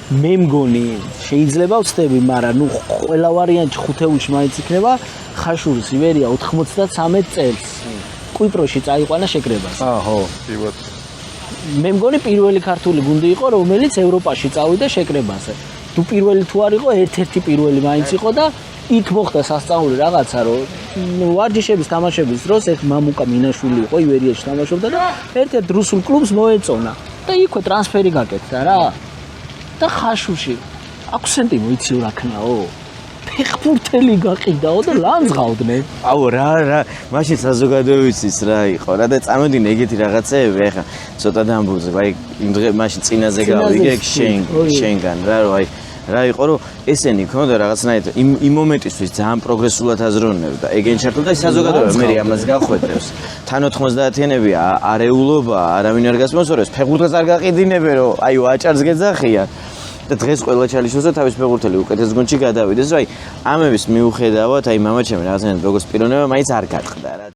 მე მგონი შეიძლება ვწდები, მაგრამ ნუ ყველა ვარიანტი ხუთეულში მაინც იქნება ხაშურის ივერია 93 წელს კვიპროსში წაიყვანა შეკრებას. ხო, პივოთ. მე მგონი პირველი ქართული გუნდი იყო, რომელიც ევროპაში წავიდა შეკრებაზე. თუ პირველი თუ არ იყო, ერთ-ერთი პირველი მაინც იყო და იქ მოხდა სასწაული რაღაცა, რომ ვარჯიშების თამაშების დროს ერთ მამუკა მინაშვილი იყო, ივერიაში თამაშობდა და ერთ-ერთ რუსულ კლუბს მოეწონა და იქვე ტრანსფერი გაკეთდა რა. და ხაშურში აქვსენტი მოიცი რა ქნაო? ფეხბურთელი გაყიდაო და ლანძღავდნენ. აუ რა, მაშინ საზოგადოებისთვის რა იყო რა და წამოდინე ეგეთი რაღაცეები, ეხა ცოტა დამბუზე, აი იმ დღე მაშინ წინაზე გავიგე შენგან რა, რომ აი რა იყო რომ ესენი ქონდა რაღაცნაირად იმ მომენტისთვის ძალიან პროგრესულად აზროვნებდა. ეგენ ჩართულ და საზოგადოება მე ამას გავხვედრებს. თან 90-იანები არეულობა, არავინ არ გასმოსორებს, ფეხბურთს არ გაყიდინებენ, რომ აი ვაჭარს გეძახიან. და დღეს ყველა ჩალიშოს და თავის ფეხბურთელი უკეთეს გუნდში გადავიდეს, რომ აი ამების მიუხედავად, აი მამაჩემი რაღაცნაირად როგორც პიროვნება მაინც არ გატყდა რა.